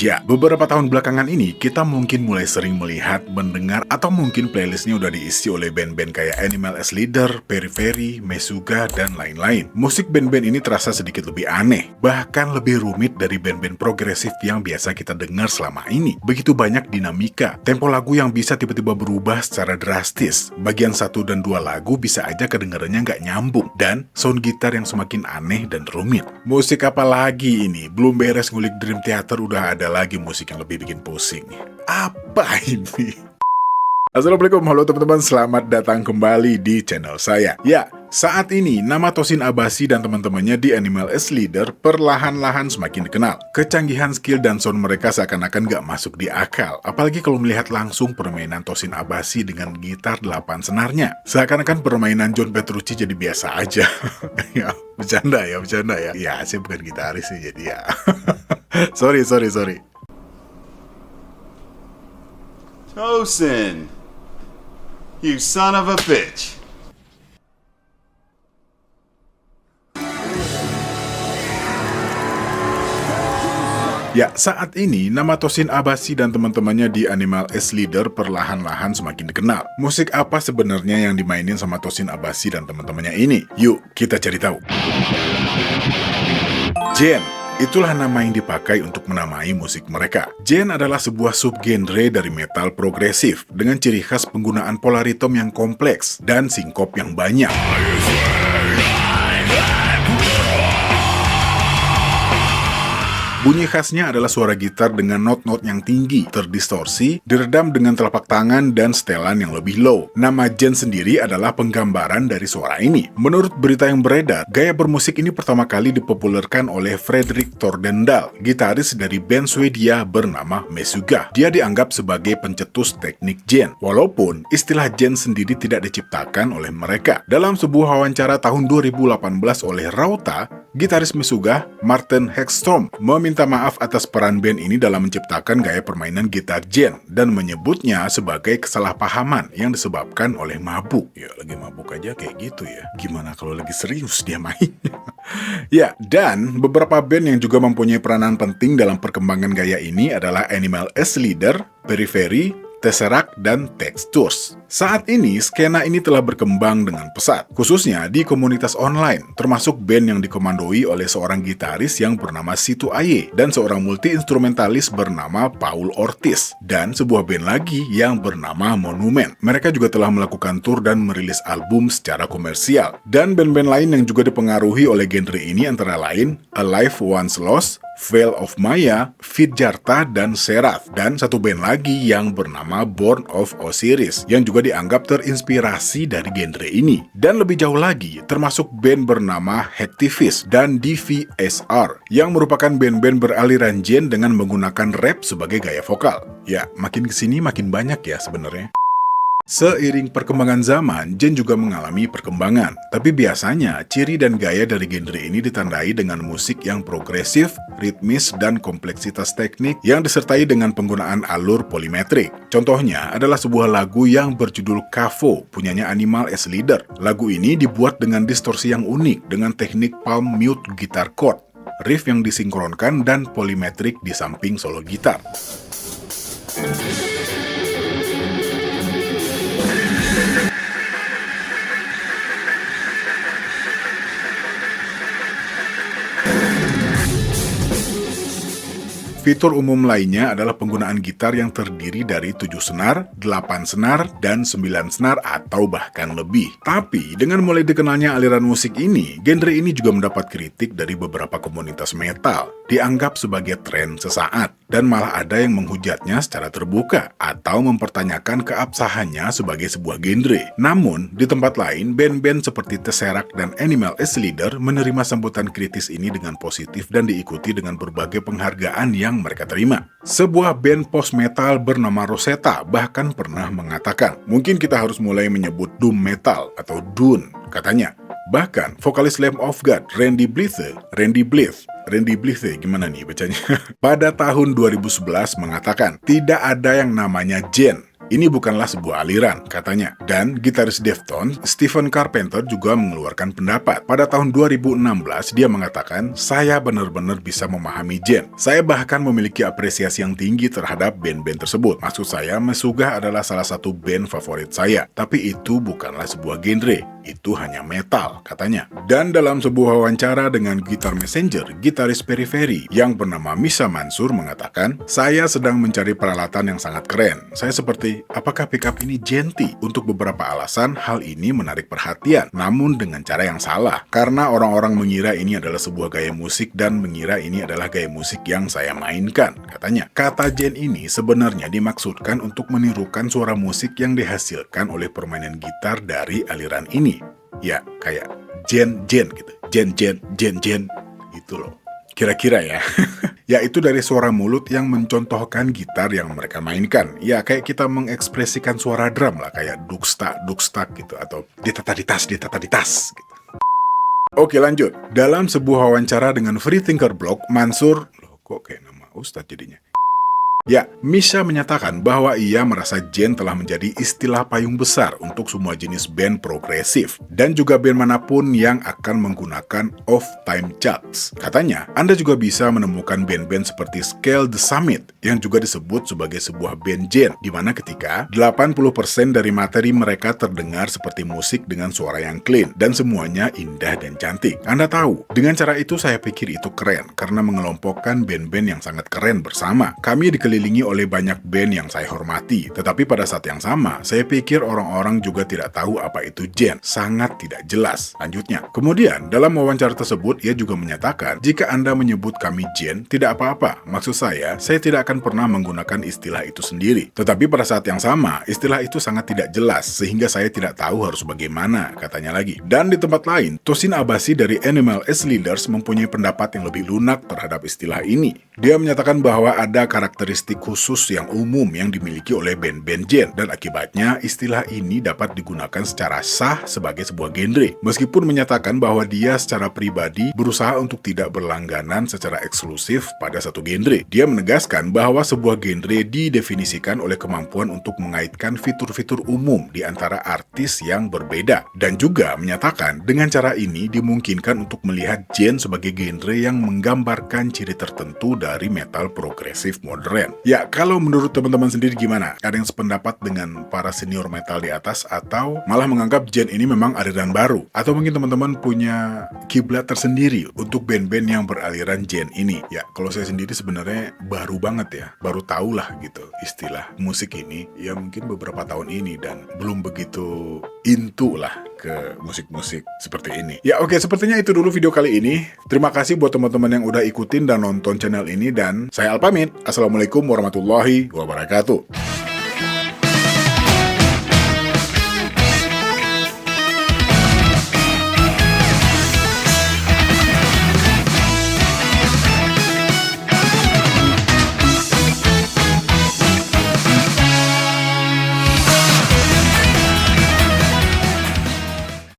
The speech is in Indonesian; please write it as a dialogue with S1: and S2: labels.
S1: Ya, beberapa tahun belakangan ini, kita mungkin mulai sering melihat, mendengar, atau mungkin playlistnya udah diisi oleh band-band kayak Animal as Leader, Periphery, Meshuggah, dan lain-lain. Musik band-band ini terasa sedikit lebih aneh, bahkan lebih rumit dari band-band progresif yang biasa kita dengar selama ini. Begitu banyak dinamika, tempo lagu yang bisa tiba-tiba berubah secara drastis. Bagian 1 dan 2 lagu bisa aja kedengarannya nggak nyambung, dan sound gitar yang semakin aneh dan rumit. Musik apa lagi ini? Belum beres ngulik Dream Theater udah ada lagi musik yang lebih bikin pusing. Apa ini? Assalamualaikum, halo teman-teman, selamat datang kembali di channel saya. Ya, saat ini nama Tosin Abasi dan teman-temannya di Animal as Leader perlahan-lahan semakin dikenal. Kecanggihan skill dan sound mereka seakan-akan gak masuk di akal, apalagi kalau melihat langsung permainan Tosin Abasi dengan gitar 8 senarnya. Seakan-akan permainan John Petrucci jadi biasa aja. Ya, bercanda ya. Ya, saya bukan gitaris sih, jadi ya. Sorry.
S2: Tosin, you son of a bitch.
S1: Ya, saat ini nama Tosin Abasi dan teman-temannya di Animal as Leader perlahan-lahan semakin dikenal. Musik apa sebenarnya yang dimainin sama Tosin Abasi dan teman-temannya ini? Yuk, kita cari tahu. Gen, itulah nama yang dipakai untuk menamai musik mereka. Gen adalah sebuah subgenre dari metal progresif dengan ciri khas penggunaan polaritom yang kompleks dan sinkop yang banyak. Bunyi khasnya adalah suara gitar dengan not-not yang tinggi, terdistorsi, diredam dengan telapak tangan dan setelan yang lebih low. Nama Gen sendiri adalah penggambaran dari suara ini. Menurut berita yang beredar, gaya bermusik ini pertama kali dipopulerkan oleh Fredrik Thordendal, gitaris dari band Swedia bernama Meshuggah. Dia dianggap sebagai pencetus teknik Gen, walaupun istilah Gen sendiri tidak diciptakan oleh mereka. Dalam sebuah wawancara tahun 2018 oleh Rauta, gitaris Meshuggah, Martin Hegström, meminta maaf atas peran band ini dalam menciptakan gaya permainan gitar Gen dan menyebutnya sebagai kesalahpahaman yang disebabkan oleh mabuk. Ya, lagi mabuk aja kayak gitu ya. Gimana kalau lagi serius dia main? Ya, dan beberapa band yang juga mempunyai peranan penting dalam perkembangan gaya ini adalah Animal as Leader, Periphery, Tesseract, dan Textures. Saat ini, skena ini telah berkembang dengan pesat, khususnya di komunitas online, termasuk band yang dikomandoi oleh seorang gitaris yang bernama Situ Aye, dan seorang multi-instrumentalis bernama Paul Ortiz, dan sebuah band lagi yang bernama Monument. Mereka juga telah melakukan tour dan merilis album secara komersial. Dan band-band lain yang juga dipengaruhi oleh genre ini antara lain Alive Once Lost, Veil of Maya, Vidjarta, dan Serath, dan satu band lagi yang bernama Born of Osiris, yang juga dianggap terinspirasi dari genre ini. Dan lebih jauh lagi, termasuk band bernama Hacktivist dan DVSR, yang merupakan band-band beraliran Gen dengan menggunakan rap sebagai gaya vokal. Ya, makin kesini makin banyak ya sebenarnya. Seiring perkembangan zaman, Gen juga mengalami perkembangan. Tapi biasanya, ciri dan gaya dari genre ini ditandai dengan musik yang progresif, ritmis, dan kompleksitas teknik yang disertai dengan penggunaan alur polimetrik. Contohnya adalah sebuah lagu yang berjudul Kafo, punyanya Animal as Leader. Lagu ini dibuat dengan distorsi yang unik dengan teknik palm mute guitar chord, riff yang disinkronkan, dan polimetrik di samping solo gitar. Fitur umum lainnya adalah penggunaan gitar yang terdiri dari 7 senar, 8 senar, dan 9 senar atau bahkan lebih. Tapi, dengan mulai dikenalnya aliran musik ini, genre ini juga mendapat kritik dari beberapa komunitas metal, dianggap sebagai tren sesaat, dan malah ada yang menghujatnya secara terbuka, atau mempertanyakan keabsahannya sebagai sebuah genre. Namun, di tempat lain, band-band seperti Tesseract dan Animal as Leader menerima sambutan kritis ini dengan positif dan diikuti dengan berbagai penghargaan yang mereka terima. Sebuah band post-metal bernama Rosetta bahkan pernah mengatakan, mungkin kita harus mulai menyebut doom metal atau dune, katanya. Bahkan, vokalis Lamb of God, Randy Blythe, gimana nih bacanya? Pada tahun 2011 mengatakan, tidak ada yang namanya Gen. Ini bukanlah sebuah aliran, katanya. Dan gitaris Deftones, Stephen Carpenter juga mengeluarkan pendapat. Pada tahun 2016, dia mengatakan, "Saya benar-benar bisa memahami Gen. Saya bahkan memiliki apresiasi yang tinggi terhadap band-band tersebut. Maksud saya, Meshuggah adalah salah satu band favorit saya. Tapi itu bukanlah sebuah genre. Itu hanya metal," katanya. Dan dalam sebuah wawancara dengan Guitar Messenger, gitaris Periphery yang bernama Misha Mansour mengatakan, "Saya sedang mencari peralatan yang sangat keren. Saya seperti, apakah pickup ini genty? Untuk beberapa alasan, hal ini menarik perhatian, namun dengan cara yang salah. Karena orang-orang mengira ini adalah sebuah gaya musik dan mengira ini adalah gaya musik yang saya mainkan," katanya. Kata gen ini sebenarnya dimaksudkan untuk menirukan suara musik yang dihasilkan oleh permainan gitar dari aliran ini. Ya, kayak gen-gen gitu. Gen-gen, gen-gen, gitu loh. Kira-kira ya. Yaitu dari suara mulut yang mencontohkan gitar yang mereka mainkan. Ya, kayak kita mengekspresikan suara drum lah, kayak dukstak gitu, atau ditata-ditas gitu. Oke, lanjut. Dalam sebuah wawancara dengan Freethinker Blog, Mansour, loh kok kayak nama Ustadz jadinya? Ya, Misha menyatakan bahwa ia merasa gen telah menjadi istilah payung besar untuk semua jenis band progresif dan juga band manapun yang akan menggunakan off-time chucks. Katanya, Anda juga bisa menemukan band-band seperti Scale the Summit yang juga disebut sebagai sebuah band gen, di mana ketika 80% dari materi mereka terdengar seperti musik dengan suara yang clean dan semuanya indah dan cantik. Anda tahu, dengan cara itu saya pikir itu keren karena mengelompokkan band-band yang sangat keren bersama. Kami dikelilingi oleh banyak band yang saya hormati, tetapi pada saat yang sama, saya pikir orang-orang juga tidak tahu apa itu gen. Sangat tidak jelas. Lanjutnya, kemudian dalam wawancara tersebut, ia juga menyatakan, "Jika Anda menyebut kami gen, tidak apa-apa. Maksud saya tidak akan pernah menggunakan istilah itu sendiri. Tetapi pada saat yang sama, istilah itu sangat tidak jelas, sehingga saya tidak tahu harus bagaimana," katanya lagi. Dan di tempat lain, Tosin Abasi dari Animal as Leaders mempunyai pendapat yang lebih lunak terhadap istilah ini. Dia menyatakan bahwa ada karakteristik khusus yang umum yang dimiliki oleh band-band gen, dan akibatnya istilah ini dapat digunakan secara sah sebagai sebuah genre. Meskipun menyatakan bahwa dia secara pribadi berusaha untuk tidak berlangganan secara eksklusif pada satu genre. Dia menegaskan bahwa sebuah genre didefinisikan oleh kemampuan untuk mengaitkan fitur-fitur umum di antara artis yang berbeda, dan juga menyatakan dengan cara ini dimungkinkan untuk melihat gen sebagai genre yang menggambarkan ciri tertentu dari metal progresif modern. Ya, kalau menurut teman-teman sendiri gimana? Ada yang sependapat dengan para senior metal di atas atau malah menganggap gen ini memang aliran baru? Atau mungkin teman-teman punya kiblat tersendiri untuk band-band yang beraliran gen ini? Ya, kalau saya sendiri sebenarnya baru banget ya, baru tahu lah gitu istilah musik ini, ya mungkin beberapa tahun ini dan belum begitu into lah ke musik-musik seperti ini. Ya oke, sepertinya itu dulu video kali ini. Terima kasih buat teman-teman yang udah ikutin dan nonton channel ini, dan saya Al pamit. Assalamualaikum warahmatullahi wabarakatuh.